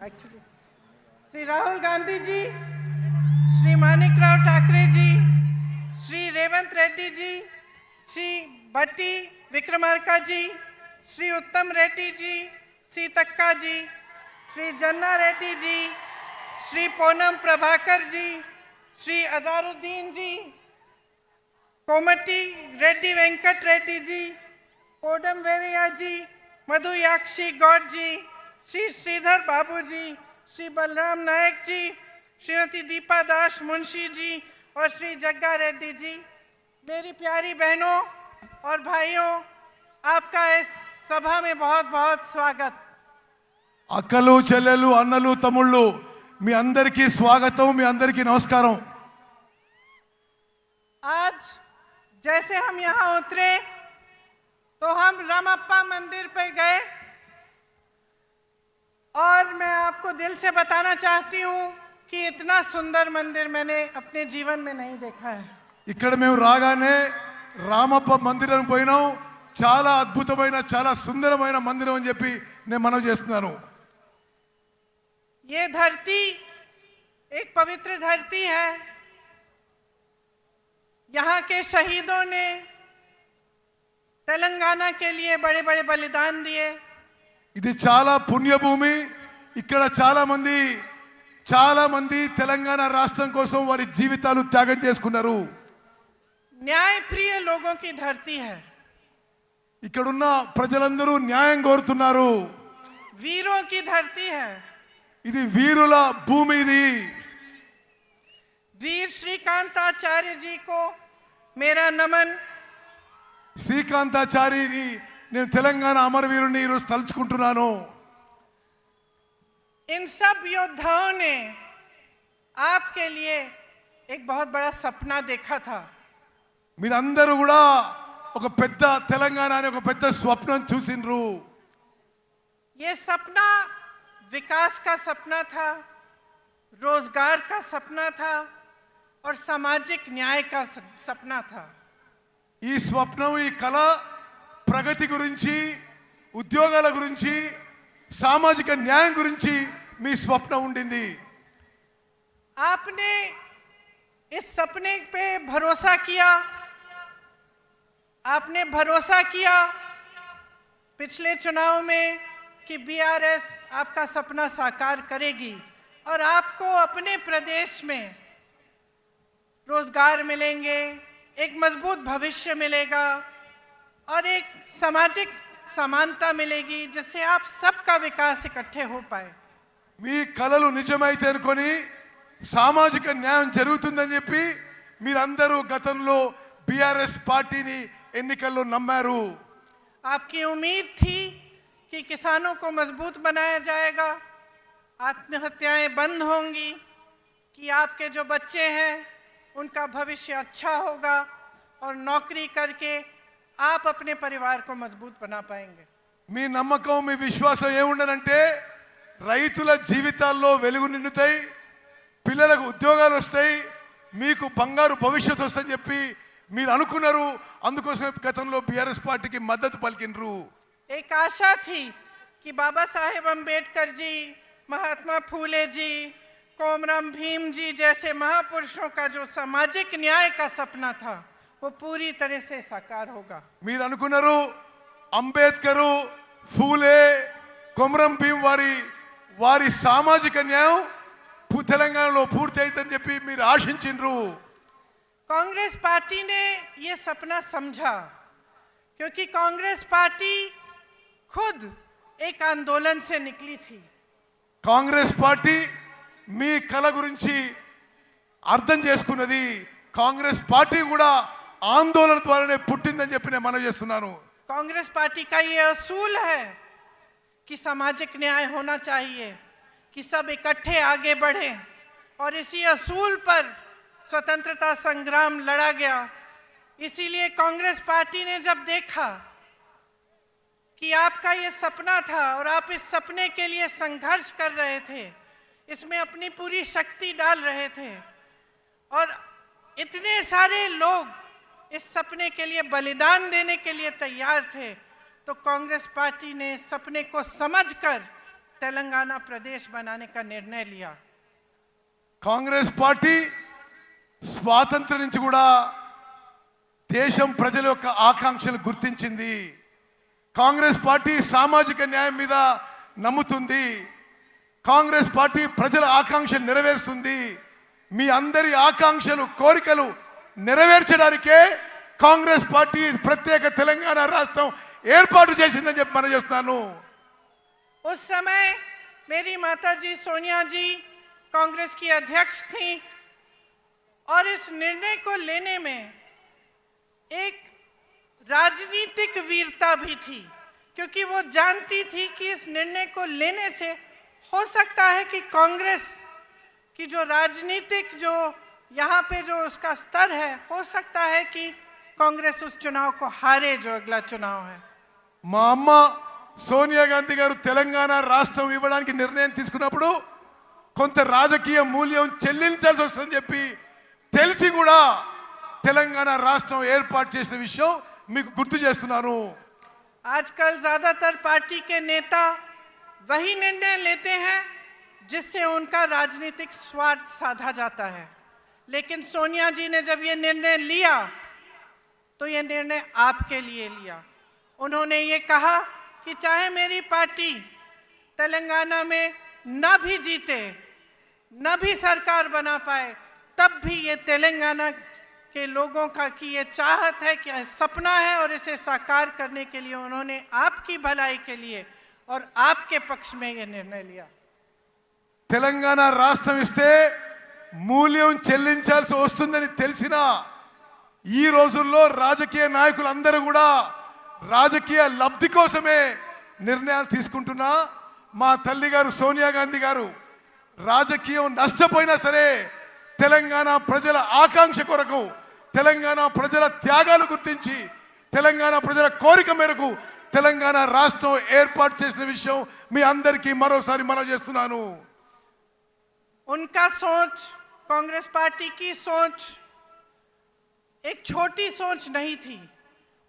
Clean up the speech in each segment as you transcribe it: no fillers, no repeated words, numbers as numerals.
Actually Shri Rahul Gandhi ji, Shri Manikrao Thackeray ji, Shri Revanth Reddy ji, Shri भट्टी विक्रमार्का जी, श्री उत्तम रेड्डी जी, सीतक्का जी, श्री जन्ना रेड्डी जी, श्री पूनम प्रभाकर जी, श्री अजहरुद्दीन जी, कोमटी रेड्डी वेंकट रेड्डी जी, कोडम वेरिया जी, मधुयाक्षी गौड जी, श्री श्रीधर बाबू जी, श्री बलराम नायक जी, श्रीमती दीपा दास मुंशी जी और श्री जग्गा रेड्डी जी। मेरी प्यारी बहनों और भाइयों, आपका इस सभा में बहुत बहुत स्वागत। అక్కలు చెల్లెలు అన్నలు తమ్ముళ్ళు మీ అందరికీ స్వాగతం, మీ అందరికీ నమస్కారం। आज जैसे हम यहाँ उतरे तो हम रामप्पा मंदिर पे गए और मैं आपको दिल से बताना चाहती हूँ कि इतना सुंदर मंदिर मैंने अपने जीवन में नहीं देखा है। ఇక్కడ మేము రాగానే రామప్ప మందిరం పోయినాం। చాలా అద్భుతమైన చాలా సుందరమైన మందిరం అని చెప్పి నేను మనవి చేస్తున్నాను। ये धरती एक पवित्र धरती है। यहाँ के शहीदों ने तेलंगाना के लिए बड़े बड़े बलिदान दिए। ఇది చాలా పుణ్యభూమి। ఇక్కడ చాలా మంది తెలంగాణ రాష్ట్రం కోసం వారి జీవితాలు త్యాగం చేసుకున్నారు। न्यायप्रिय लोगों की धरती है। ఇక్కడున్న ప్రజలందరూ న్యాయం కోరుతున్నారు। वीरों की धरती है। ఇది వీరుల భూమి। ఇది वीर श्रीकांताचार्य जी को मेरा नमन। శ్రీకాంతాచారిని నేను తెలంగాణ అమరవీరుని ఈరోజు తలుచుకుంటున్నాను। इन सब योद्धाओं ने आपके लिए एक बहुत बड़ा सपना देखा था। మీరందరూ కూడా ఒక పెద్ద తెలంగాణ అనే ఒక పెద్ద స్వప్నం చూసిండ్రు। ये सपना विकास का सपना था, रोजगार का सपना था और सामाजिक न्याय का सपना था। ఈ స్వప్నం, ఈ కళ ప్రగతి గురించి, ఉద్యోగాల గురించి, సామాజిక న్యాయం గురించి మీ స్వప్నం ఉండింది। आपने इस सपने पे भरोसा किया। आपने भरोसा किया पिछले चुनाव में कि बीआरएस आपका सपना साकार करेगी और आपको अपने प्रदेश में रोजगार मिलेंगे, एक मजबूत भविष्य मिलेगा और एक सामाजिक समानता मिलेगी जिससे आप सबका विकास इकट्ठे हो पाए। మీ కలలు నిజమైతే అనుకొని సామాజిక న్యాయం జరుగుతుందని చెప్పి మీరందరూ గతంలో బీఆర్ఎస్ పార్టీని ఎన్నికల్లో నమ్మారు। आपकी उम्मीद थी कि किसानों को मजबूत बनाया जाएगा, आत्महत्याएं बंद होंगी, कि आपके जो बच्चे हैं उनका भविष्य अच्छा होगा और नौकरी करके आप अपने परिवार को मजबूत बना पाएंगे। మీ నమ్మకం, మీ విశ్వాసం ఏముండనంటే రైతుల జీవితాల్లో వెలుగు నిండుతాయి, పిల్లలకు ఉద్యోగాలు వస్తాయి, మీకు బంగారు భవిష్యత్తు వస్తుందని చెప్పి మీరు అనుకున్నారు। అందుకోసం గతంలో బీఆర్ఎస్ పార్టీకి మద్దతు పలికినరు। एक आशा थी कि बाबा साहेब अम्बेडकर जी, महात्मा फूले जी, कोमराम भीम जी जैसे महापुरुषों का जो सामाजिक न्याय का सपना था वो पूरी तरह से साकार होगा। మీరు అనుకున్నారు అంబేద్కరు, ఫూలే, కొమరం భీం వారి సామాజిక న్యాయం తెలంగాణలో పూర్తి అవుతుందని చెప్పి మీరు ఆశించిండ్రు। कांग्रेस पार्टी ने ये सपना समझा क्योंकि कांग्रेस पार्टी खुद एक आंदोलन से निकली थी। కాంగ్రెస్ పార్టీ మీ కల గురించి అర్థం చేసుకున్నది। కాంగ్రెస్ పార్టీ కూడా ఆందోళన ద్వారానే పుట్టిందని చెప్పి నేను మనవి చేస్తున్నాను। कांग्रेस पार्टी का ये असूल है कि सामाजिक न्याय होना चाहिए, कि सब इकट्ठे आगे बढ़ें और इसी असूल पर स्वतंत्रता संग्राम लड़ा गया। इसीलिए कांग्रेस पार्टी ने जब देखा कि आपका ये सपना था और आप इस सपने के लिए संघर्ष कर रहे थे, इसमें अपनी पूरी शक्ति डाल रहे थे और इतने सारे लोग इस सपने के लिए बलिदान देने के लिए तैयार थे, तो कांग्रेस पार्टी ने सपने को समझकर तेलंगाना प्रदेश बनाने का निर्णय लिया। కాంగ్రెస్ పార్టీ స్వాతంత్రం నుంచి కూడా దేశం ప్రజల యొక్క ఆకాంక్షలు గుర్తించింది. కాంగ్రెస్ పార్టీ సామాజిక న్యాయం మీద నమ్ముతుంది. కాంగ్రెస్ పార్టీ ప్రజల ఆకాంక్షలు నెరవేరుస్తుంది. మీ అందరి ఆకాంక్షలు కోరికలు నెరవేర్చడానికే కాంగ్రెస్ పార్టీ ప్రత్యేక తెలంగాణ రాష్ట్రం ఏర్పాటు చేసిందని చెప్పి మనం చేస్తున్నాను. उस समय मेरी माताजी सोनिया जी कांग्रेस की अध्यक्ष थी और इस निर्णय को लेने में एक राजनीतिक वीरता भी थी, क्योंकि वो जानती थी कि इस निर्णय को लेने से हो सकता है कि कांग्रेस की जो राजनीतिक जो यहाँ पे जो उसका स्तर है, हो सकता है कि कांग्रेस उस चुनाव को हारे जो अगला चुनाव है। మా అమ్మ సోనియా గాంధీ గారు తెలంగాణ రాష్ట్రం ఇవ్వడానికి నిర్ణయం తీసుకున్నప్పుడు కొంత రాజకీయ మూల్యం చెల్లించాల్సి వస్తుందని చెప్పి తెలిసి కూడా తెలంగాణ రాష్ట్రం ఏర్పాటు చేసిన విషయం మీకు గుర్తు చేస్తున్నాను. आजकल ज्यादातर पार्टी के नेता वही निर्णय लेते हैं जिससे उनका राजनीतिक स्वार्थ साधा जाता है, लेकिन सोनिया जी ने जब ये निर्णय लिया तो ये निर्णय आपके लिए लिया। उन्होंने ये कहा कि चाहे मेरी पार्टी तेलंगाना में न भी जीते, न भी सरकार बना पाए, तब भी ये तेलंगाना के लोगों का की ये चाहत है, कि सपना है, और इसे साकार करने के लिए उन्होंने आपकी भलाई के लिए और आपके पक्ष में ये निर्णय लिया। తెలంగాణ రాష్ట్రం ఇస్తే మూల్యం చెల్లించాల్సి వస్తుందని తెలిసినా ఈ రోజుల్లో రాజకీయ నాయకులందరూ కూడా రాజకీయ లబ్ధి కోసమే నిర్ణయాలు తీసుకుంటున్నా. మా తల్లి గారు సోనియా గాంధీ గారు రాజకీయం నష్టపోయినా సరే తెలంగాణ ప్రజల ఆకాంక్ష కొరకు, తెలంగాణ ప్రజల త్యాగాలు గుర్తించి, తెలంగాణ ప్రజల కోరిక మేరకు తెలంగాణ రాష్ట్రం ఏర్పాటు చేసిన విషయం మీ అందరికీ మరోసారి మనవి చేస్తున్నాను. उनका सोच, कांग्रेस पार्टी की सोच एक छोटी सोच नहीं थी।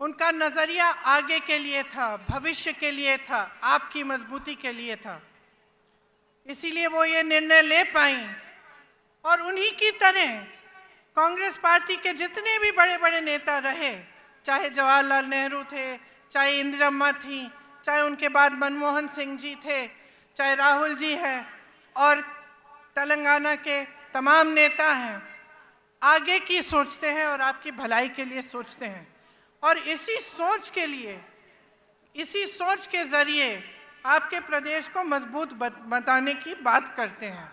उनका नजरिया आगे के लिए था, भविष्य के लिए था, आपकी मजबूती के लिए था। इसीलिए वो ये निर्णय ले पाई। और उन्हीं की तरह कांग्रेस पार्टी के जितने भी बड़े बड़े नेता रहे, चाहे जवाहरलाल नेहरू थे, चाहे इंदिरम्मा थी, चाहे उनके बाद मनमोहन सिंह जी थे, चाहे राहुल जी हैं, और तेलंगाना के तमाम नेता हैं, आगे की सोचते हैं और आपकी भलाई के लिए सोचते हैं। और इसी सोच के लिए, इसी सोच के जरिए आपके प्रदेश को मजबूत बताने की बात करते हैं।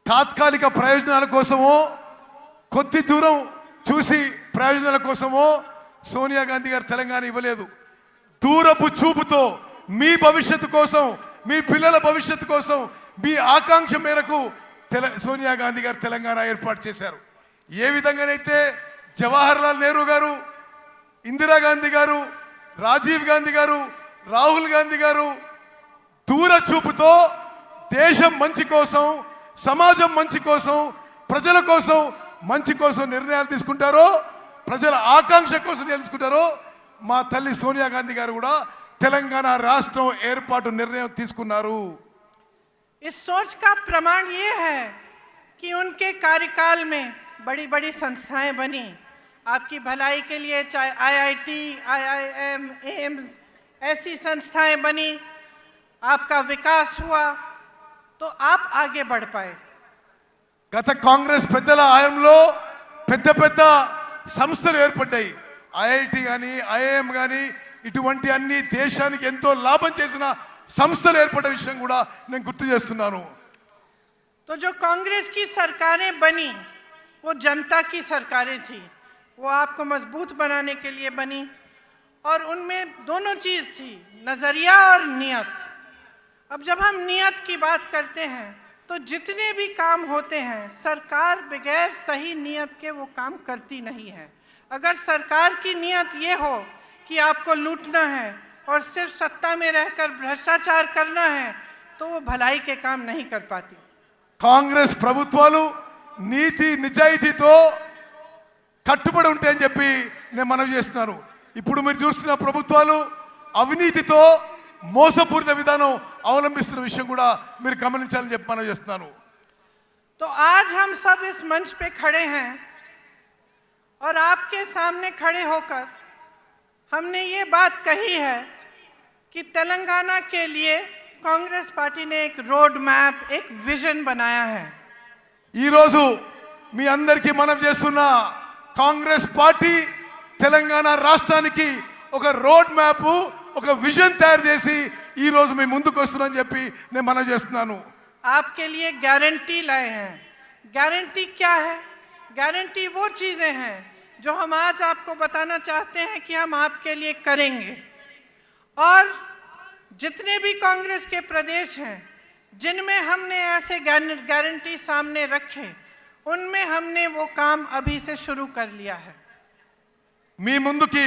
తాత్కాలిక ప్రయోజనాల కోసమో కొద్ది దూరం చూసి ప్రయోజనాల కోసమో సోనియా గాంధీ గారు తెలంగాణ ఇవ్వలేదు. దూరపు చూపుతో మీ భవిష్యత్తు కోసం, మీ పిల్లల భవిష్యత్తు కోసం, మీ ఆకాంక్ష మేరకు సోనియా గాంధీ గారు తెలంగాణ ఏర్పాటు చేశారు. ఏ విధంగానైతే జవహర్లాల్ నెహ్రూ గారు, ఇందిరాగాంధీ గారు, రాజీవ్ గాంధీ గారు, రాహుల్ గాంధీ గారు దూర చూపుతో దేశం మంచి కోసం, సమాజం మంచి కోసం, ప్రజల కోసం మంచి కోసం నిర్ణయాలు తీసుకుంటారో, ప్రజల ఆకాంక్ష కోసం తెలుసుకుంటారో, మా తల్లి సోనియా గాంధీ గారు కూడా తెలంగాణ రాష్ట్రం ఏర్పాటు నిర్ణయం తీసుకున్నారు. इस सोच का प्रमाण ये है कि उनके कार्यकाल में बड़ी बड़ी संस्थाएं बनी आपकी भलाई के लिए, चाहे आईआईटी, आईआईएम, एम्स, ऐसी संस्थाएं बनी, आपका विकास हुआ तो आप आगे बढ़ पाए। గత కాంగ్రెస్ పెద్దల హయాంలో పెద్ద పెద్ద సంస్థలు ఏర్పడ్డాయి. ఐఐటి కానీ, ఐఐఎం కానీ, ఇటువంటి అన్ని దేశానికి ఎంతో లాభం చేసిన సంస్థలు ఏర్పడ్డ విషయం కూడా నేను గుర్తు చేస్తున్నాను. तो जो कांग्रेस की सरकारें बनी वो जनता की सरकारें थी, वो आपको मजबूत बनाने के लिए बनी, और उनमें दोनों चीज़ थी, नज़रिया और नियत। अब जब हम नियत की बात करते हैं तो जितने भी काम होते हैं सरकार बगैर सही नियत के वो काम करती नहीं है। अगर सरकार की नियत ये हो कि आपको लूटना है और सिर्फ सत्ता में रहकर भ्रष्टाचार करना है तो वो भलाई के काम नहीं कर पाती। కాంగ్రెస్ ప్రభుత్వాలు నీతి నిజాయితీతో కట్టుబడి ఉంటాయని చెప్పి నేను మనవి చేస్తున్నాను. ఇప్పుడు మీరు చూస్తున్న ప్రభుత్వాలు అవినీతితో, మోసపూరిత విధానం అవలంబిస్తున్న విషయం కూడా మీరు గమనించాలని చెప్పి మనం చేస్తున్నాను. तो आज हम सब इस मंच पे खड़े हैं और आपके सामने खड़े होकर हमने ये बात कही है कि तेलंगाना के लिए कांग्रेस पार्टी ने एक रोड मैप, एक विजन बनाया है. ఈ రోజు మీ అందరికీ మనం చేస్తున్న కాంగ్రెస్ పార్టీ తెలంగాణ రాష్ట్రానికి ఒక రోడ్ మ్యాప్, ఒక విజన్ తయారు చేసి ఈ రోజు మీ ముందుకు వస్తున్నానని చెప్పి నేను మనం చేస్తున్నాను. आपके लिए गारंटी लाए हैं. गारंटी क्या है? गारंटी वो चीजें हैं जो हम आज आपको बताना चाहते हैं कि हम आपके लिए करेंगे. और जितने भी कांग्रेस के प्रदेश हैं जिनमें हमने ऐसे गारंटी सामने रखे, उनमें हमने वो काम अभी से शुरू कर लिया है. మీ ముందుకి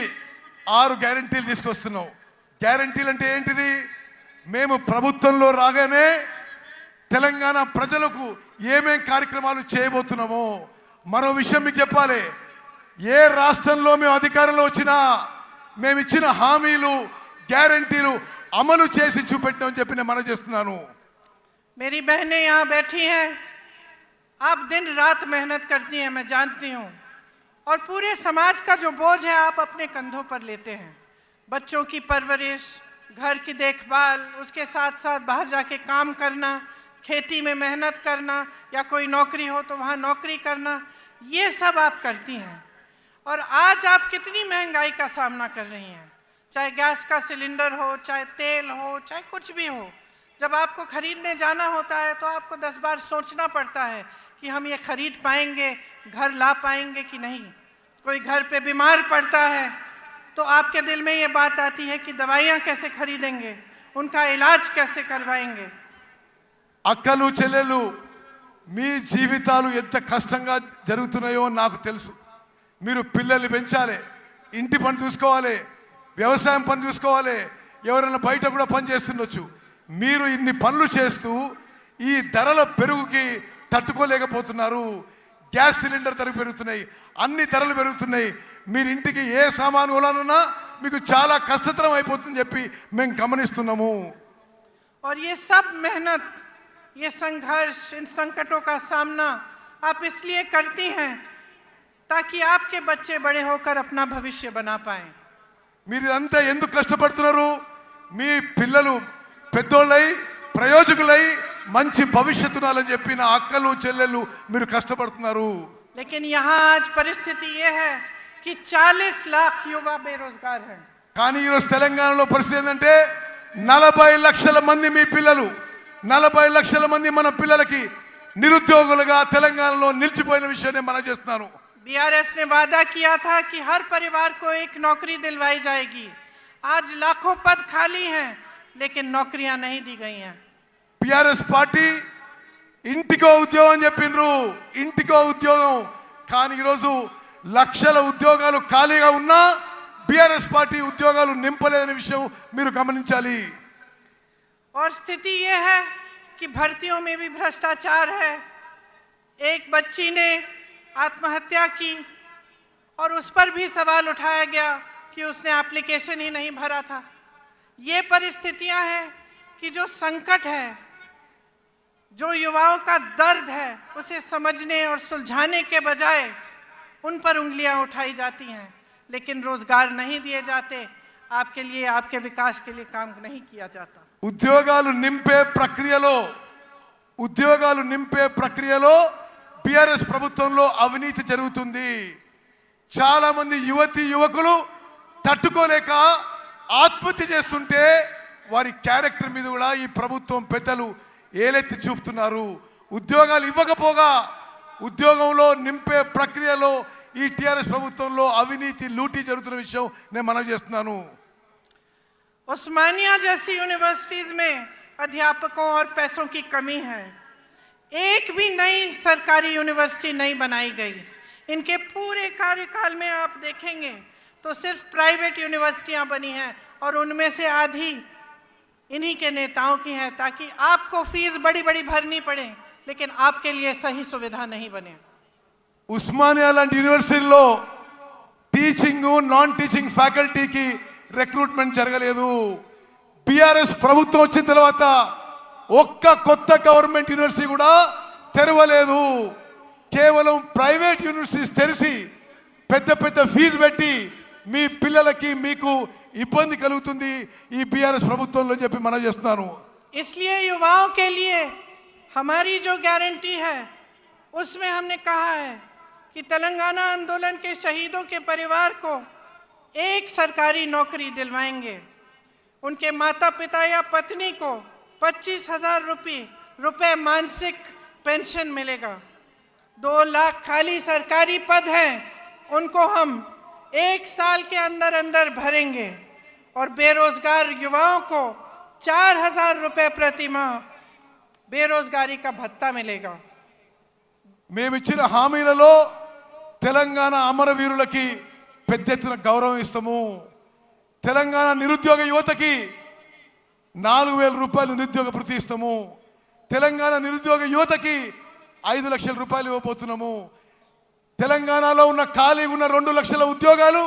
6 గ్యారెంటీలు తీసుకొస్తున్నాం. గ్యారెంటీలు అంటే ఏంటిది? మేము ప్రభుత్వంలో రాగానే తెలంగాణ ప్రజలకు ఏమేం కార్యక్రమాలు చేయబోతున్నామో. మరో విషయం మీకు చెప్పాలి, ఏ రాష్ట్రంలో మేము అధికారంలో వచ్చినా మేము ఇచ్చిన హామీలు, గ్యారెంటీలు అమలు చేసి చూపెట్టామని చెప్పి నేను మనం చేస్తున్నాను. मेरी बहनें यहाँ बैठी हैं, आप दिन रात मेहनत करती हैं, मैं जानती हूँ, और पूरे समाज का जो बोझ है आप अपने कंधों पर लेते हैं. बच्चों की परवरिश, घर की देखभाल, उसके साथ साथ बाहर जाके काम करना, खेती में मेहनत करना, या कोई नौकरी हो तो वहाँ नौकरी करना, ये सब आप करती हैं. और आज आप कितनी महंगाई का सामना कर रही हैं, चाहे गैस का सिलेंडर हो, चाहे तेल हो, चाहे कुछ भी हो. जब आपको खरीदने जाना होता है तो आपको 10 बार सोचना पड़ता है कि हम ये खरीद पाएंगे, घर ला पाएंगे कि नहीं. कोई घर पे बीमार पड़ता है तो आपके दिल में ये बात आती है कि दवाइयाँ कैसे खरीदेंगे, उनका इलाज कैसे करवाएंगे. అక్కలు చెల్లెలు, మీ జీవితాలు ఎంత కష్టంగా జరుగుతున్నాయో నాకు తెలుసు. మీరు పిల్లల్ని పెంచాలి, ఇంటి పని చూసుకోవాలి, వ్యవసాయం పని చూసుకోవాలి, ఎవరైనా బయట కూడా పని చేస్తుండొచ్చు. మీరు ఇన్ని పనులు చేస్తూ ఈ ధరల పెరుగుకి తట్టుకోలేకపోతున్నారు. గ్యాస్ సిలిండర్ ధర పెరుగుతున్నాయి, అన్ని ధరలు పెరుగుతున్నాయి. మీరు ఇంటికి ఏ సామాను కొనాలన్నా మీకు చాలా కష్టతరం అయిపోతుందని చెప్పి మేము గమనిస్తున్నాము. और ये सब मेहनत, ये संघर्ष, इन संकटों का सामना आप इसलिए करती हैं ताकि आपके बच्चे बड़े होकर अपना भविष्य बना पाएं. మీరు అంతా ఎందుకు కష్టపడుతున్నారు? మీ పిల్లలు పెద్దోళ్ళై ప్రయోజకులై మంచి భవిష్యత్తు ఉండాలని చెప్పి నా అక్కలు చెల్లెళ్ళు మీరు కష్టపడుతున్నారు. लेकिन यहाँ आज परिस्थिति ये है कि 40 लाख युवा बेरोजगार हैं. కానీ ఈరోజు తెలంగాణలో పరిస్థితి ఏంటంటే 40 లక్షల మంది మీ పిల్లలు, 40 లక్షల మంది మన పిల్లలకి నిరుద్యోగులుగా తెలంగాణలో నిలిచిపోయిన విషయాన్ని మనం చేస్తున్నాను. बीआरएस ने वादा किया था कि हर परिवार को एक नौकरी दिलवाई जाएगी. आज लाखों पद खाली हैं लेकिन नौकरियां नहीं दी गई हैं. టిఆర్ఎస్ పార్టీ ఇంటికో ఉద్యోగం చెప్పిండ్రు, ఇంటికో ఉద్యోగం. కానీ ఈరోజు లక్షల ఉద్యోగాలు ఖాళీగా ఉన్నా బీఆర్ఎస్ పార్టీ ఉద్యోగాలు నింపలేదనే విషయం మీరు గమనించాలి. और स्थिति ये है कि भर्तियों में भी भ्रष्टाचार है. एक बच्ची ने आत्महत्या की और उस पर भी सवाल उठाया गया कि उसने एप्लीकेशन ही नहीं भरा था. ये परिस्थितियां हैं कि जो संकट है, जो युवाओं का दर्द है, उसे समझने और सुलझाने के बजाय उन पर उंगलियां उठाई जाती हैं, लेकिन रोजगार नहीं दिए जाते, आपके लिए, आपके विकास के लिए काम नहीं किया जाता. ఉద్యోగాలు నింపే ప్రక్రియలో బీఆర్ఎస్ ప్రభుత్వంలో అవినీతి జరుగుతుంది. చాలా మంది యువకులు తట్టుకోలేక ఆత్మహత్య చేస్తుంటే వారి క్యారెక్టర్ మీద కూడా ఈ ప్రభుత్వం పెద్దలు ఏలెత్తి చూపుతున్నారు. ఉద్యోగాలు ఇవ్వకపోగా ఉద్యోగంలో నింపే ప్రక్రియలో ఈ టిఆర్ఎస్ ప్రభుత్వంలో అవినీతి లూటీ జరుగుతున్న విషయం నేను మనవి చేస్తున్నాను. उस्मानिया जैसी यूनिवर्सिटीज में अध्यापकों और पैसों की कमी है. एक भी नई सरकारी यूनिवर्सिटी नहीं बनाई गई. इनके पूरे कार्यकाल में आप देखेंगे तो सिर्फ प्राइवेट यूनिवर्सिटियां बनी हैं और उनमें से आधी इन्हीं के नेताओं की है, ताकि आपको फीस बड़ी बड़ी भरनी पड़े लेकिन आपके लिए सही सुविधा नहीं बने. ఉస్మానియా లాంటి యూనివర్సిటీలో టీచింగ్, నాన్ టీచింగ్ ఫ్యాకల్టీకి రిక్రూట్మెంట్ జరగలేదు. బీఆర్ఎస్ ప్రభుత్వం వచ్చిన తర్వాత ఒక్క కొత్త గవర్నమెంట్ యూనివర్సిటీ కూడా తెరవలేదు. కేవలం ప్రైవేట్ యూనివర్సిటీస్ తెరిచి పెద్ద పెద్ద ఫీజు పెట్టి మీ పిల్లలకి మీకు ఇబ్బంది కలుగుతుంది ఈ బీఆర్ఎస్ ప్రభుత్వంలో చెప్పి మనం చేస్తున్నాను. इसलिए युवाओं के लिए हमारी जो गारंटी है उसमें हमने कहा है कि तेलंगाना आंदोलन के शहीदों के परिवार को एक सरकारी नौकरी दिलवाएंगे. उनके माता पिता या पत्नी को 25,000 रुपये मासिक पेंशन मिलेगा. 2 लाख खाली सरकारी पद हैं, उनको हम 1 साल के अंदर अंदर भरेंगे. और बेरोजगार युवाओं को 4,000 रुपये प्रति माह बेरोजगारी का भत्ता मिलेगा. మేమిచ్చిన హామీలలో తెలంగాణ అమరవీరులకి పెద్ద ఎత్తున గౌరవం ఇస్తాము. తెలంగాణ నిరుద్యోగ యువతకి 4,000 రూపాయలు నిరుద్యోగ భృతి ఇస్తాము. తెలంగాణ నిరుద్యోగ యువతకి 5 లక్షల రూపాయలు ఇవ్వబోతున్నాము. తెలంగాణలో ఉన్న ఖాళీగా ఉన్న 2 లక్షల ఉద్యోగాలు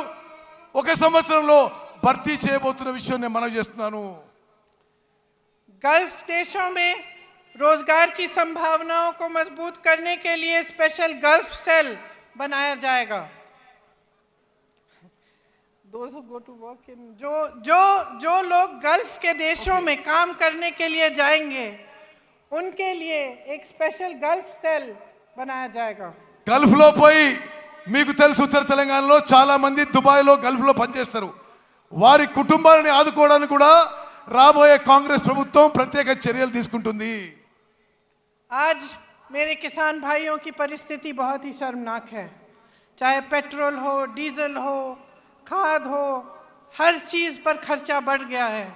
1 సంవత్సరంలో భర్తీ చేయబోతున్న విషయం నేను మనవి చేస్తున్నాను. गल्फ देशों में रोजगार की संभावनाओं को मजबूत करने के लिए स्पेशल गल्फ सेल बनाया जाएगा. Those who go to work in जो लोग गल्फ के देशों में काम करने के लिए जाएंगे उनके लिए एक स्पेशल गल्फ सेल बनाया जाएगा. గల్ఫ్ లో పోయి మీకు తెలుసు ఉత్తర తెలంగాణలో చాలా మంది దుబాయ్లో గల్ఫ్లో పనిచేస్తారు. వారి కుటుంబాలని ఆదుకోవడానికి కూడా రాబోయే కాంగ్రెస్ ప్రభుత్వం ప్రత్యేక చర్యలు తీసుకుంటుంది. आज मेरे किसान भाइयों की परिस्थिति बहुत ही शर्मनाक है. चाहे पेट्रोल हो, डीजल हो, खाद हो, हर चीज़ पर खर्चा बढ़ गया है.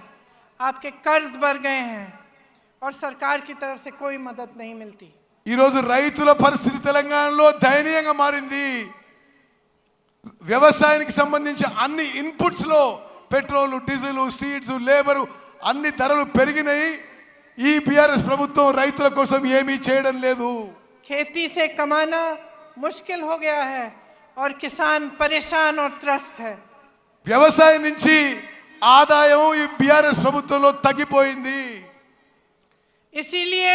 आपके कर्ज बढ़ गए हैं और सरकार की तरफ से कोई मदद नहीं मिलती. ఈరోజు రైతుల పరిస్థితి తెలంగాణలో దయనీయంగా మారింది. వ్యవసాయానికి సంబంధించి అన్ని ఇన్పుట్స్ లో పెట్రోల్, డీజిల్, సీడ్స్, లేబరు అన్ని ధరలు పెరిగినాయి. ఈ బీఆర్ఎస్ ప్రభుత్వం రైతుల కోసం ఏమీ చేయడం లేదు. खेती से कमाना मुश्किल हो गया है और किसान परेशान और त्रस्त है. వ్యవసాయం నుంచి ఆదాయం ఈ బీఆర్ఎస్ ప్రభుత్వంలో తగ్గిపోయింది. इसीलिए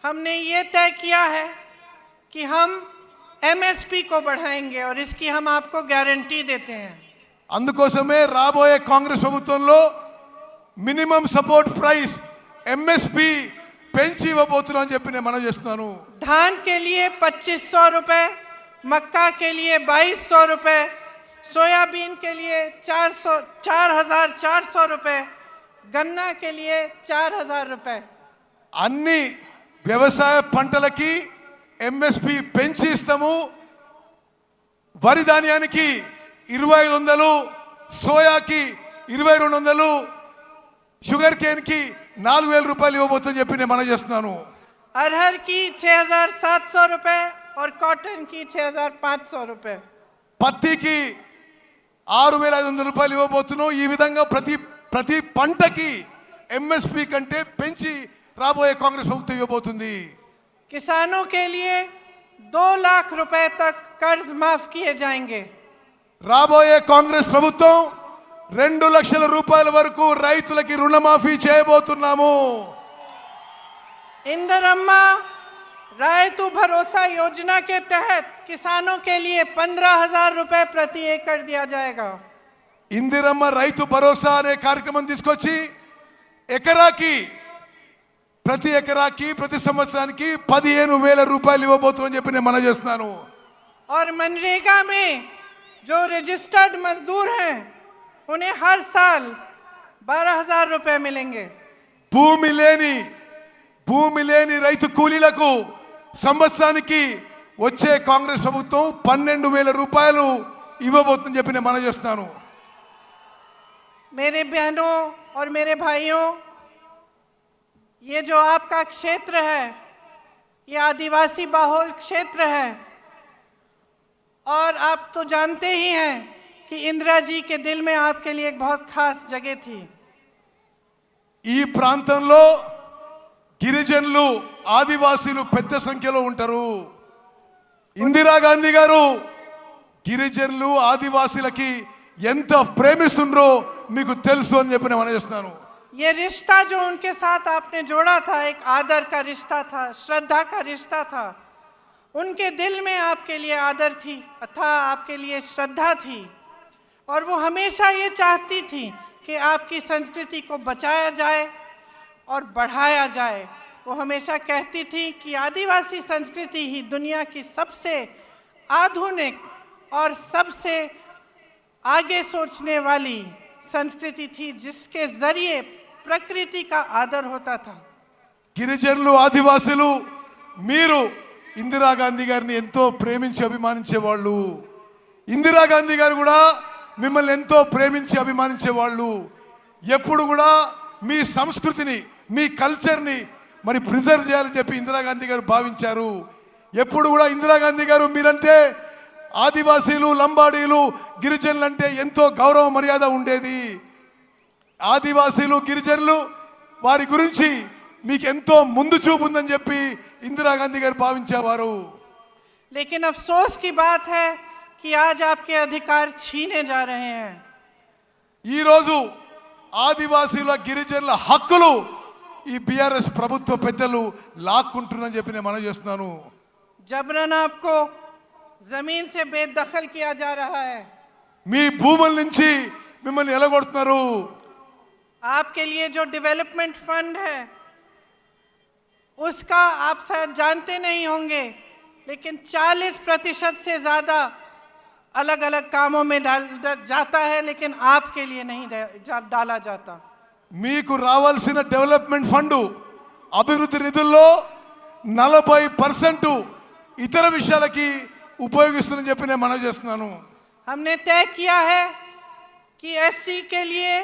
हमने ये तय किया है कि हम एमएसपी को बढ़ाएंगे और इसकी हम आपको गारंटी देते हैं. అందుకోసమే రాబోయే కాంగ్రెస్ ప్రభుత్వంలో మినిమం సపోర్ట్ ప్రైస్ ఎంఎస్పి పెంచి ఇవ్వబోతున్నాం అని చెప్పి నేను మనం చేస్తున్నాను. धान के लिए 2,500 रुपये, मक्का के लिए 2,200 रुपये, सोयाबीन के लिए 4,400 रुपये, गन्ना के लिए 4,000 रुपये. అన్ని వ్యవసాయ పంటలకి ఎంఎస్పి పెంచి ఇస్తాము. వరి ధాన్యానికి 2,500, సోయాకి 2,200, షుగర్ కేన్ కి 4,000 రూపాయలు ఇవ్వబోతుందని చెప్పి నేను మనం చేస్తున్నాను. अरहर की 6,700 रुपये और कॉटन की 6,500 रुपये. పత్తికి 6,500 రూపాయలు ఇవ్వబోతున్నాం. ఈ విధంగా ప్రతి పంటకి ఎంఎస్పి కంటే పెంచి రాబోయే కాంగ్రెస్ ప్రభుత్వం ఇవ్వబోతుంది. किसानों के लिए 2 लाख रुपए तक कर्ज माफ किए जाएंगे. రాబోయే కాంగ్రెస్ ప్రభుత్వం 2 లక్షల రూపాయల వరకు రైతులకి రుణమాఫీ చేయబోతున్నాము. इंदिरम्मा रायतु भरोसा योजना के तहत किसानों के लिए 15,000 रुपए प्रति एकड़ दिया जाएगा. ఇందిరమ్మ రైతు భరోసా అనే కార్యక్రమం తీసుకొచ్చి ప్రతి ఎకరాకి ప్రతి సంవత్సరానికి 15,000 రూపాయలు ఇవ్వబోతుందని చెప్పి నేను మనం చేస్తున్నాను. और मनरेगा में जो रजिस्टर्ड मजदूर हैं उन्हें हर साल 12,000 रुपए मिलेंगे. భూమి లేని రైతు కూలీలకు సంవత్సరానికి వచ్చే కాంగ్రెస్ ప్రభుత్వం 12,000 రూపాయలు ఇవ్వబోతుందని చెప్పి నేను మనం చేస్తున్నాను. मेरे बहनों और मेरे भाइयों, ये जो आपका क्षेत्र है ये आदिवासी बहुल क्षेत्र है और आप तो जानते ही हैं कि इंदिरा जी के दिल में आपके लिए एक बहुत खास जगह थी. ఈ ప్రాంతంలో గిరిజనులు, ఆదివాసీలు పెద్ద సంఖ్యలో ఉంటారు. ఇందిరాగాంధీ గారు గిరిజనులు, ఆదివాసీలకి ఎంత ప్రేమిస్తుండ్రో మీకు తెలుసు అని చెప్పి నేను చేస్తున్నాను. ये रिश्ता जो उनके साथ आपने जोड़ा था, एक आदर का रिश्ता था, श्रद्धा का रिश्ता था। उनके दिल में आपके लिए आदर था, आपके लिए श्रद्धा थी, और वो हमेशा ये चाहती थी कि आपकी संस्कृति को बचाया जाए और बढ़ाया जाए। वो हमेशा कहती थी कि आदिवासी संस्कृति ही दुनिया की सबसे आधुनिक और सबसे आगे सोचने वाली संस्कृति थी, जिसके जरिए प्रकृति का आदर होता था। గిరిజనులు ఆదివాసులు మీరు ఇందిరాగాంధీ గారిని ఎంతో ప్రేమించి అభిమానించేవాళ్ళు. ఇందిరాగాంధీ గారు కూడా మిమ్మల్ని ఎంతో ప్రేమించి అభిమానించేవాళ్ళు. ఎప్పుడు కూడా మీ సంస్కృతిని, మీ కల్చర్ని మరి ప్రిజర్వ్ చేయాలని చెప్పి ఇందిరాగాంధీ గారు భావించారు. ఎప్పుడు కూడా ఇందిరాగాంధీ గారు మీరంటే ఆదివాసీలు, లంబాడీలు, గిరిజనులు అంటే ఎంతో గౌరవ మర్యాద ఉండేది. ఆదివాసీలు, గిరిజనులు వారి గురించి మీకు ఎంతో ముందు చూపు ఉందని చెప్పి ఇందిరాగాంధీ గారు భావించేవారు. लेकिन अफसोस की बात है कि आज आपके अधिकार छीने जा रहे हैं। ఈ రోజు ఆదివాసీల, గిరిజనుల హక్కులు ఈ బీఆర్ఎస్ ప్రభుత్వ పెద్దలు లాక్కుంటున్నారని చెప్పి నేను మనవి చేస్తున్నాను. जबरन आपको जमीन से बेदखल किया जा रहा है। మీ భూముల నుంచి మిమ్మల్ని ఎలగొడుతున్నారు. आपके लिए जो डेवलपमेंट फंड है उसका आप शायद जानते नहीं होंगे, लेकिन 40% से ज़्यादा अलग अलग कामों में जाता है, लेकिन आपके लिए नहीं डाला जाता। మీకు రావాల్సిన డెవలప్మెంట్ ఫండ్ అభివృద్ధి నిధుల్లో 40% ఇతర విషయాలకి ఉపయోగిస్తుందని చెప్పి నేను మనవి చేస్తున్నాను. हमने तय किया है कि एससी के लिए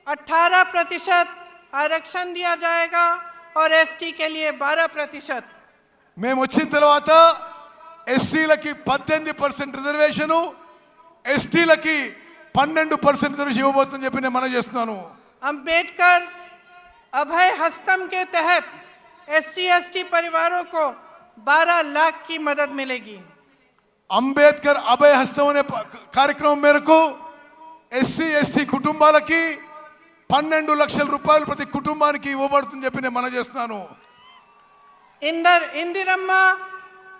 18% आरक्षण दिया जाएगा और एसटी के लिए 12%। మేము వచ్చిన తర్వాత ఎస్సీలకి 18% రిజర్వేషను, ఎస్టీలకి 12% రిజర్వేషన్ ఇవ్వబోతుందని చెప్పి నేను మనవి చేస్తున్నాను. अंबेडकर अभय हस्तम के तहत एससी एसटी परिवारों को 12 लाख की मदद मिलेगी। అంబేద్కర్ అభయ హస్తం అనే కార్యక్రమం మేరకు ఎస్సీ ఎస్టీ కుటుంబాలకి 12 లక్షల రూపాయలు ప్రతి కుటుంబానికి ఇవ్వబడుతుందని చెప్పి నేను మనవి చేస్తున్నాను. इंदिरम्मा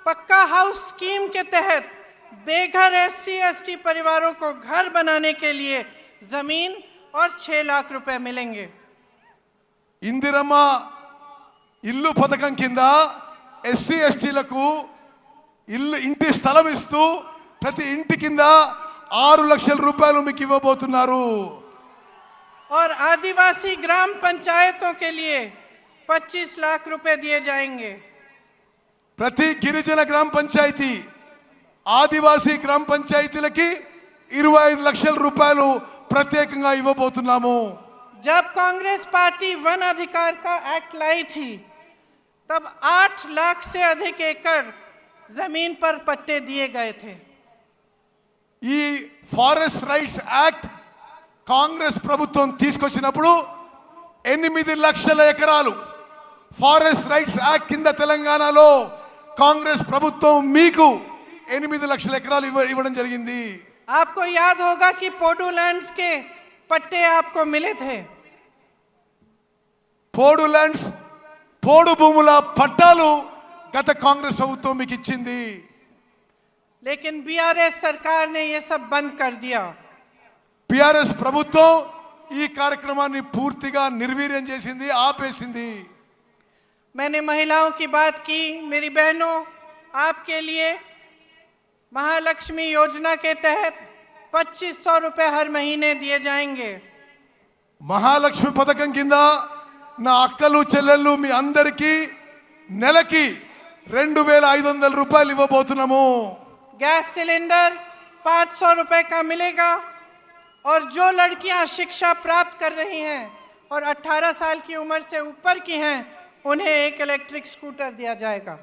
पक्का हाउस स्कीम के तहत बेघर एससी एसटी परिवारों को घर बनाने के लिए जमीन और 6 लाख रुपए मिलेंगे। ఇందిరమ్మ ఇల్లు పథకం కింద ఎస్సీ ఎస్టీలకు ఇంటి స్థలం ఇస్తూ ప్రతి ఇంటి కింద 6 లక్షల రూపాయలు మీకు ఇవ్వబోతున్నారు. और आदिवासी ग्राम पंचायतों के लिए 25 लाख रुपए दिए जाएंगे। ప్రతి గిరిజన గ్రామ పంచాయతీ, ఆదివాసీ గ్రామ పంచాయతీలకి 25 లక్షల రూపాయలు ప్రత్యేకంగా ఇవ్వబోతున్నాము. जब कांग्रेस पार्टी वन अधिकार का एक्ट लाई थी, तब 8 लाख से अधिक एकड़ जमीन पर पट्टे दिए गए थे। ఈ ఫారెస్ట్ రైట్స్ యాక్ట్ కాంగ్రెస్ ప్రభుత్వం తీసుకొచ్చినప్పుడు 8 లక్షల ఎకరాలు ఫారెస్ట్ రైట్స్ యాక్ట్ కింద తెలంగాణలో కాంగ్రెస్ ప్రభుత్వం మీకు 8 లక్షల ఎకరాలు ఇవ్వడం జరిగింది. आपको याद होगा कि पोडू लैंड्स के पट्टे आपको मिले थे। పోడు ల్యాండ్స్, పోడు భూముల పట్టాలు గత కాంగ్రెస్ ప్రభుత్వం మీకు ఇచ్చింది. लेकिन बीआरएस सरकार ने ये सब बंद कर दिया। బీఆర్ఎస్ ప్రభుత్వం ఈ కార్యక్రమాన్ని పూర్తిగా నిర్వీర్యం చేసింది, ఆపేసింది. मैंने महिलाओं की बात की। मेरी बहनों, आपके लिए महालक्ष्मी योजना के तहत 2500 रुपए हर महीने दिए जाएंगे। మహాలక్ష్మి పథకం కింద నా అక్కలు, చెల్లెళ్ళు మీ అందరికీ నెలకి 2500 రూపాయలు ఇవ్వబోతున్నాము. गैस सिलेंडर 500 रुपए का मिलेगा, और जो लड़कियां शिक्षा प्राप्त कर रही हैं और 18 साल की उम्र से ऊपर की हैं, उन्हें एक इलेक्ट्रिक स्कूटर दिया जाएगा।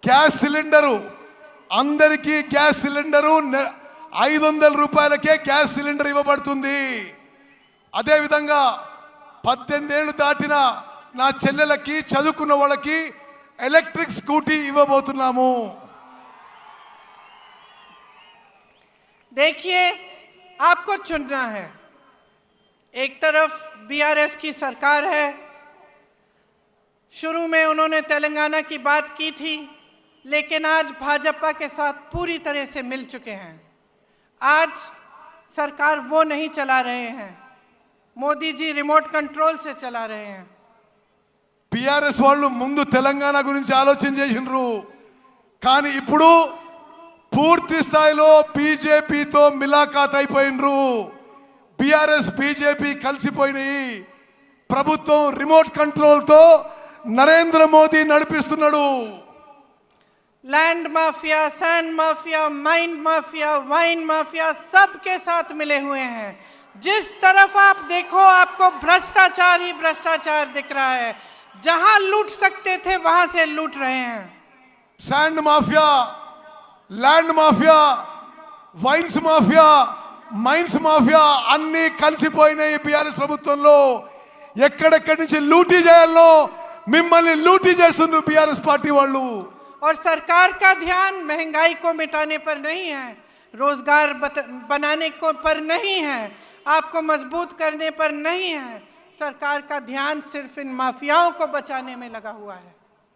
గ్యాస్ సిలిండరు, అందరికీ గ్యాస్ సిలిండరు 500 రూపాయలకే గ్యాస్ సిలిండర్ ఇవ్వబడుతుంది. అదేవిధంగా 18 ఏళ్ళు దాటిన నా చెల్లెలకి, చదువుకున్న వాళ్ళకి ఎలక్ట్రిక్ స్కూటీ ఇవ్వబోతున్నాము. देखिए, आपको चुनना है। एक तरफ बीआरएस की सरकार है, शुरू में उन्होंने तेलंगाना की बात की थी, लेकिन आज भाजपा के साथ पूरी तरह से मिल चुके हैं। आज सरकार वो नहीं चला रहे हैं, मोदी जी रिमोट कंट्रोल से चला रहे हैं। టిఆర్ఎస్ వాళ్ళు ముందు తెలంగాణ గురించి ఆలోచన చేసినారు, కానీ ఇప్పుడు పూర్తి స్థాయిలో బీజేపీతో మిలాఖాత్ అయిపోయినరు. BRS BJP కలిసిపోయినాయి. ప్రభుత్వం రిమోట్ కంట్రోల్తో నరేంద్ర మోదీ నడిపిస్తున్నాడు. Land mafia, sand mafia, mind mafia, wine mafia सबके साथ मिले हुए हैं। जिस तरफ आप देखो आपको भ्रष्टाचार ही भ्रष्टाचार दिख रहा है। जहां लूट सकते थे वहां से लूट रहे हैं। Sand mafia, land mafia, wines mafia, mines mafia అన్ని కలిసిపోయినాయి బీఆర్ఎస్ ప్రభుత్వంలో. ఎక్కడెక్కడి నుంచి లూటీ చేయాలో మిమ్మల్ని లూటీ చేస్తున్నారు బీఆర్ఎస్ పార్టీ వాళ్ళు. और सरकार का ध्यान महंगाई को मिटाने पर नहीं है, रोजगार बनाने को पर नहीं है, आपको मजबूत करने पर नहीं है। सरकार का ध्यान सिर्फ इन माफियाओं को बचाने में लगा हुआ है।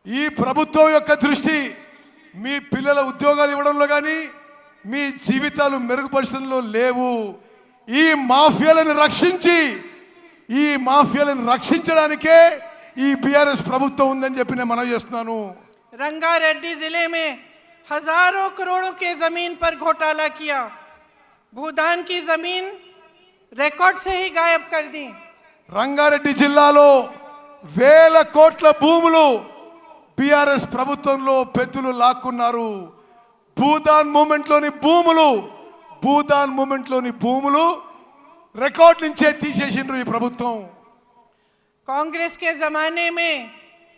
ఈ ప్రభుత్వం యొక్క దృష్టి మీ పిల్లల ఉద్యోగాలు ఇవ్వడంలో కానీ మీ జీవితాలు మెరుగుపరచడంలో లేవు. ఈ మాఫియాలను రక్షించడానికే ఈ బీఆర్ఎస్ ప్రభుత్వం ఉందని చెప్పి నేను మనవి చేస్తున్నాను. रंगारेड्डी जिले में हजारों करोड़ों के जमीन पर घोटाला किया, भूदान की जमीन रिकॉर्ड से ही गायब कर दी. రంగారెడ్డి జిల్లాలో వేల కోట్ల భూములు బీఆర్ఎస్ ప్రభుత్వంలో పెద్దలు లాక్కున్నారు. భూదాన్ మూమెంట్లోని భూములు రికార్డ్ నుంచే తీసేసిండ్రు ఈ ప్రభుత్వం. कांग्रेस के जमाने में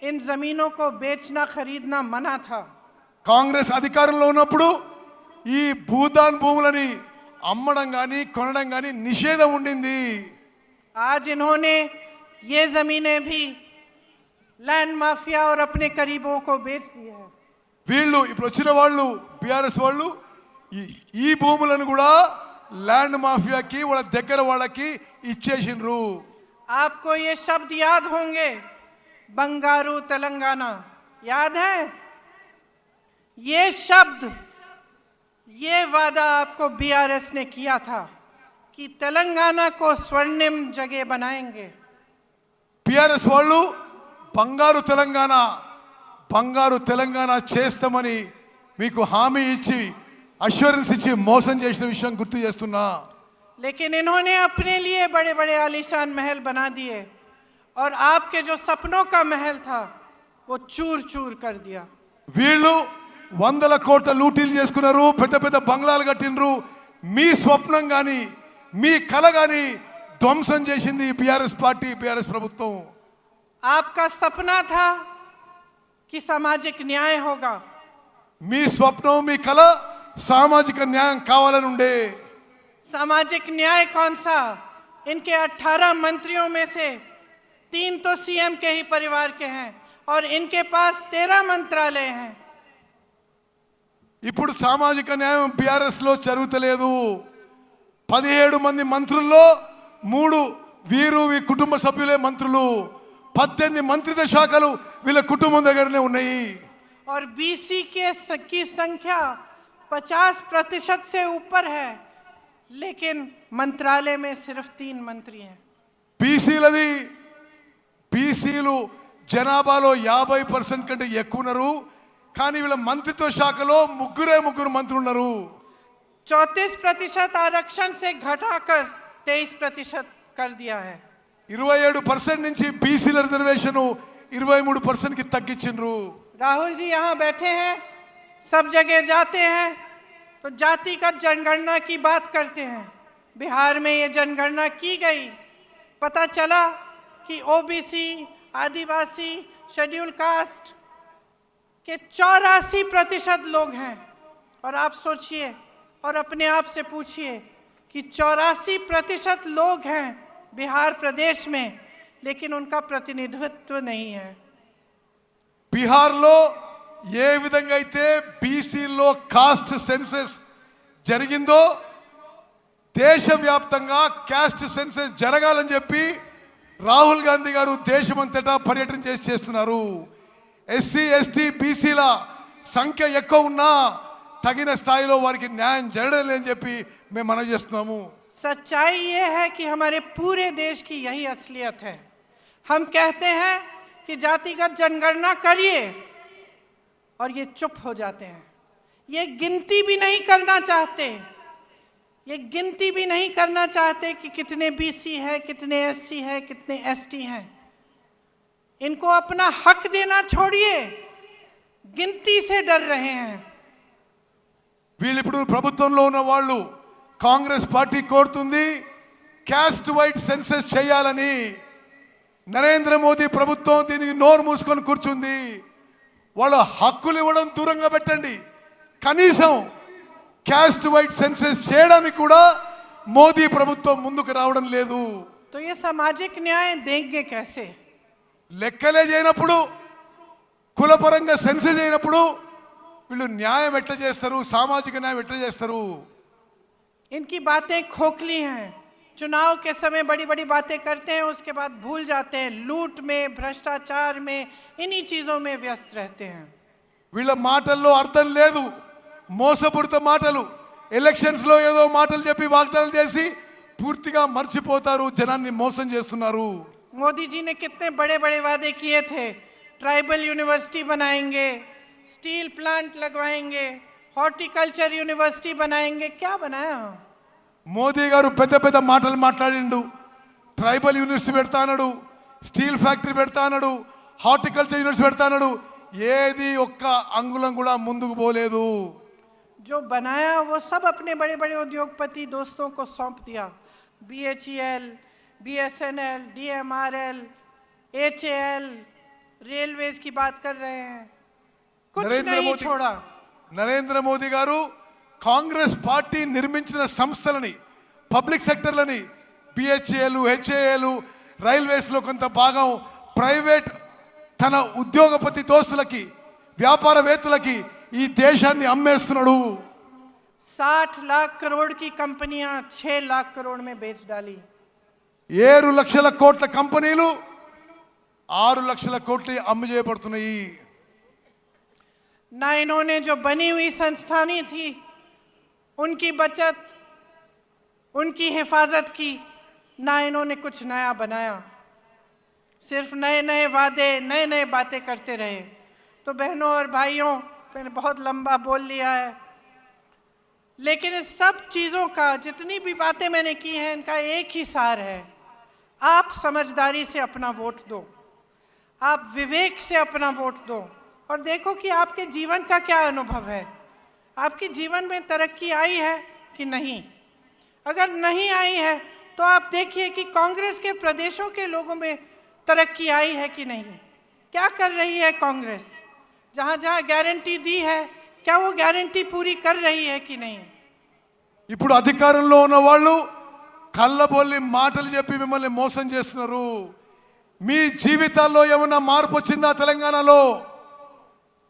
इन जमीनों को बेचना खरीदना मना था. కాంగ్రెస్ అధికారంలో ఉన్నప్పుడు ఈ భూదాన్ భూములని అమ్మడం కానీ కొనడం కానీ నిషేధం ఉండింది. आज इन्होंने ये जमीनें भी लैंड माफिया और अपने करीबों को बेच दिया है. వీళ్ళు ఇప్పుడు వచ్చిన వాళ్ళు బీఆర్ఎస్ వాళ్ళు ఈ భూములను కూడా ల్యాండ్ మాఫియాకి వాళ్ళ దగ్గర వాళ్ళకి ఇచ్చేసిండ్రు. आपको ये शब्द याद होंगे, बंगारू तेलंगाना, याद है? ये शब्द, ये वादा आपको बीआरएस ने किया था कि तेलंगाना को स्वर्णिम जगह बनाएंगे. బీఆర్ఎస్ వాళ్ళు బంగారు తెలంగాణ చేస్తామని మీకు హామీ ఇచ్చి అష్యూరెన్స్ ఇచ్చి మోసం చేసిన విషయం గుర్తు చేస్తున్నా. लेकिन इन्होंने अपने लिए बड़े बड़े आलीशान महल बना दिए और आपके जो सपनों का महल था वो चूर चूर कर दिया. వీళ్ళు 100 కోట్ల లూటీలు చేసుకున్నారు, పెద్ద పెద్ద బంగ్లాలు కట్టినరు. మీ స్వప్నం కానీ మీ కల కానీ ధ్వంసం చేసింది బీఆర్ఎస్ పార్టీ, బీఆర్ఎస్ ప్రభుత్వం. आपका सपना था कि सामाजिक न्याय होगा. మీ స్వప్నం మీ కల సామాజిక న్యాయం కావాలని ఉండే. सामाजिक न्याय कौन सा? इनके 18 मंत्रियों में से 3 तो सीएम के ही परिवार के हैं और इनके पास 13 मंत्रालय हैं. ఇప్పుడు సామాజిక న్యాయం బీఆర్ఎస్ లో జరుగుతలేదు. 17 మంది మంత్రుల్లో 3 వీరు కుటుంబ సభ్యులే మంత్రులు. 18 మంత్రిత్వ శాఖలు వీళ్ళ కుటుంబం దగ్గరనే ఉన్నాయి. और बीसी की संख्या 50% से ऊपर है, लेकिन मंत्रालय में सिर्फ 3 मंत्री हैं. బీసీలు జనాభాలో 50% కంటే ఎక్కువ ఉన్నారు, కానీ వీళ్ళ మంత్రిత్వ శాఖలో ముగ్గురు మంత్రులు ఉన్నారు. 34% आरक्षण से घटाकर 23% कर दिया है. 27% నుంచి బీసీల రిజర్వేషన్ 23% కి తగ్గించిండ్రు. राहुल जी यहाँ बैठे हैं, सब जगह जाते हैं तो जातिगत जनगणना की बात करते हैं. बिहार में ये जनगणना की गई, पता चला कि ओबीसी, आदिवासी, शेड्यूल कास्ट के 84% लोग हैं. और आप सोचिए और अपने आप से पूछिए कि 84% लोग हैं बिहार प्रदेश में, लेकिन उनका प्रतिनिधित्व नहीं है. బీహార్లో ఏ విధంగా అయితే బీసీలో కాస్ట్ సెన్సస్ జరిగిందో దేశవ్యాప్తంగా క్యాస్ట్ సెన్సస్ జరగాలని చెప్పి రాహుల్ గాంధీ గారు దేశమంతటా పర్యటన చేస్తున్నారు. ఎస్సీ ఎస్టీ బీసీల సంఖ్య ఎక్కువ ఉన్నా తగిన స్థాయిలో వారికి న్యాయం జరగడం లేదని చెప్పి మేము మనవి చేస్తున్నాము. सच्चाई ये है कि हमारे पूरे देश की यही असलियत है. हम कहते हैं कि जातिगत जनगणना करिए और ये चुप हो जाते हैं. ये गिनती भी नहीं करना चाहते. ये गिनती भी नहीं करना चाहते कि कितने बीसी है, कितने एससी है, कितने एसटी हैं. इनको अपना हक देना छोड़िए, गिनती से डर रहे हैं. వీళ్ళు ఇప్పుడు ప్రభుత్వంలో ఉన్న వాళ్ళు కాంగ్రెస్ పార్టీ కోరుతుంది క్యాస్ట్ వైడ్ సెన్సస్ చేయాలని. నరేంద్ర మోదీ ప్రభుత్వం దీనికి నోరు మూసుకొని కూర్చుంది. వాళ్ళ హక్కులు ఇవ్వడం దూరంగా పెట్టండి, కనీసం క్యాస్ట్ వైడ్ సెన్సస్ చేయడానికి కూడా మోదీ ప్రభుత్వం ముందుకు రావడం లేదు. तो ये सामाजिक न्याय देंगे कैसे? లెక్కలే చేయనప్పుడు, కులపరంగా సెన్సస్ చేయనప్పుడు వీళ్ళు న్యాయం ఎట్లా చేస్తారు, సామాజిక న్యాయం ఎట్లా చేస్తారు? इनकी बातें खोखली हैं. चुनाव के समय बड़ी बड़ी बातें करते हैं, उसके बाद भूल जाते हैं. लूट में, भ्रष्टाचार में, इन्हीं चीजों में व्यस्त रहते हैं. వీళ్ళ మాటల్లో అర్థం లేదు, మోసపూరిత మాటలు. ఎలక్షన్స్ లో ఏదో మాటలు చెప్పి వాగ్దానాలు చేసి పూర్తిగా మర్చిపోతారు, జనాన్ని మోసం చేస్తున్నారు. मोदी जी ने कितने बड़े बड़े वादे किए थे. ट्राइबल यूनिवर्सिटी बनाएंगे, स्टील प्लांट लगवाएंगे, హార్టికల్చర్ యూనివర్సిటీ बनाएंगे. क्या बनाया? మోదీ గారు పెద్ద పెద్ద మాటలు మాట్లాడిండు. ట్రైబల్ యూనివర్సిటీ పెడతానడు, స్టీల్ ఫ్యాక్టరీ పెడతానడు, హార్టికల్చర్ యూనివర్సిటీ పెడతానడు. ఏది ఒక్క అంగుళం కూడా ముందుకు పోలేదు. जो बनाया वो सब अपने बड़े बड़े उद्योगपति दोस्तों को सौंप दिया. BHEL, BSNL, DMRL, HAL, railways की बात कर रहे हैं. कुछ नहीं छोड़ा. నరేంద్ర మోదీ గారు కాంగ్రెస్ పార్టీ నిర్మించిన సంస్థలని, పబ్లిక్ సెక్టర్లని, BHEL, HAL, రైల్వేస్లో కొంత భాగం ప్రైవేట్ తన ఉద్యోగపతి దోస్తులకి, వ్యాపారవేత్తలకి ఈ దేశాన్ని అమ్మేస్తున్నాడు. 60 लाख करोड़ की कंपनियां 6 लाख करोड़ में बेच डाली. 7 లక్షల కోట్ల కంపెనీలు 6 లక్షల కోట్లు అమ్ము చేయబడుతున్నాయి. ना इन्होंने जो बनी हुई संस्थानें थी उनकी बचत, उनकी हिफाजत की, ना इन्होंने कुछ नया बनाया. सिर्फ नए नए वादे, नए नए बातें करते रहे. तो बहनों और भाइयों, मैंने बहुत लंबा बोल लिया है, लेकिन इस सब चीज़ों का, जितनी भी बातें मैंने की हैं, इनका एक ही सार है. आप समझदारी से अपना वोट दो, आप विवेक से अपना वोट दो और देखो कि आपके जीवन का क्या अनुभव है. आपके जीवन में तरक्की आई है कि नहीं? अगर नहीं आई है तो आप देखिए कि कांग्रेस के प्रदेशों के लोगों में तरक्की आई है कि नहीं. क्या कर रही है कांग्रेस? जहाँ जहाँ गारंटी दी है, क्या वो गारंटी पूरी कर रही है कि नहीं? ఇప్పుడు అధికారంలో ఉన్న వాళ్ళు కళ్ళబొల్లి మాటలు చెప్పి మిమ్మల్ని మోసం చేస్తున్నారు. మీ జీవితాల్లో ఏమైనా మార్పు వచ్చిందా? తెలంగాణలో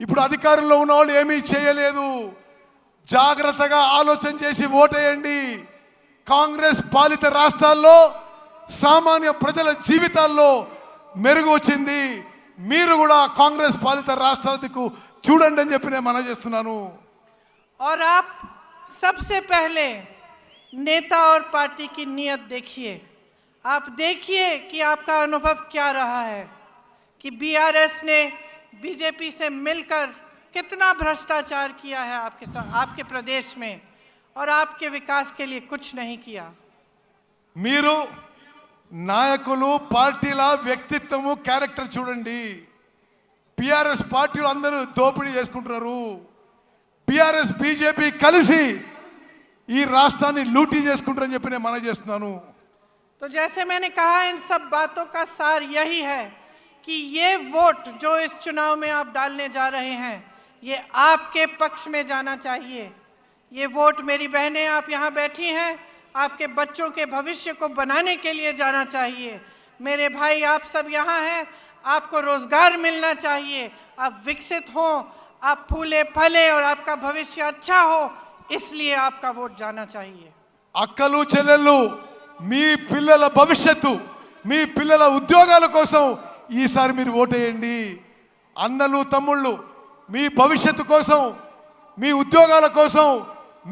ఇప్పుడు అధికారంలో ఉన్న వాళ్ళు ఏమీ చేయలేదు. జాగ్రత్తగా ఆలోచన చేసి ఓటేయండి. కాంగ్రెస్ పాలిత రాష్ట్రాల్లో సామాన్య ప్రజల జీవితాల్లో మెరుగు వచ్చింది. మీరు కూడా కాంగ్రెస్ పాలిత రాష్ట్రాలకు చూడండి అని చెప్పి నేను మనవి చేస్తున్నాను. और आप सबसे पहले नेता और पार्टी की नीयत देखिए. आप देखिए कि आपका अनुभव क्या रहा है कि BRS ने बीजेपी से मिलकर कितना भ्रष्टाचार किया है आपके साथ, आपके प्रदेश में, और आपके विकास के लिए कुछ नहीं किया. మీరు నాయకులు, పార్టీల వ్యక్తిత్వము, క్యారెక్టర్ చూడండి. BRS పార్టీలు అందరూ దోపిడీ చేసుకుంటున్నారు. BRS బీజేపీ కలిసి ఈ రాష్ట్రాన్ని లూటీ చేసుకుంటారని చెప్పి నేను మనవి చేస్తున్నాను. तो जैसे मैंने कहा, इन सब बातों का सार यही है कि ये वोट जो इस चुनाव में आप डालने जा रहे हैं, ये आपके पक्ष में जाना चाहिए. ये वोट, मेरी बहनें आप यहाँ बैठी हैं, आपके बच्चों के भविष्य को बनाने के लिए जाना चाहिए. मेरे भाई आप सब यहाँ हैं, आपको रोजगार मिलना चाहिए, आप विकसित हों, आप फूले फले और आपका भविष्य अच्छा हो, इसलिए आपका वोट जाना चाहिए. అక్కలు చెల్లెళ్ళు మీ పిల్లల భవిష్యత్తు మీ పిల్లల ఉద్యోగాల కోసం ఈసారి మీరు ఓటేయండి. అన్నలు తమ్ముళ్ళు మీ భవిష్యత్తు కోసం మీ ఉద్యోగాల కోసం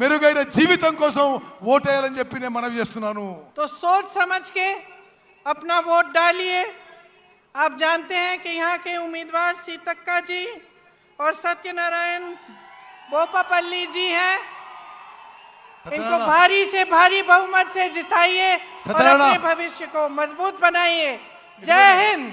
మెరుగైన జీవితం కోసం ఓటేయాలని చెప్పి నేను మనవి చేస్తున్నాను. तो सोच समझ के अपना वोट डालिए। आप जानते हैं कि यहाँ के उम्मीदवार सीतक्का जी और सत्यनारायण बोपापल्ली जी हैं। इनको भारी से भारी बहुमत से जिताइए और अपने भविष्य को मजबूत बनाइए। जय हिंद।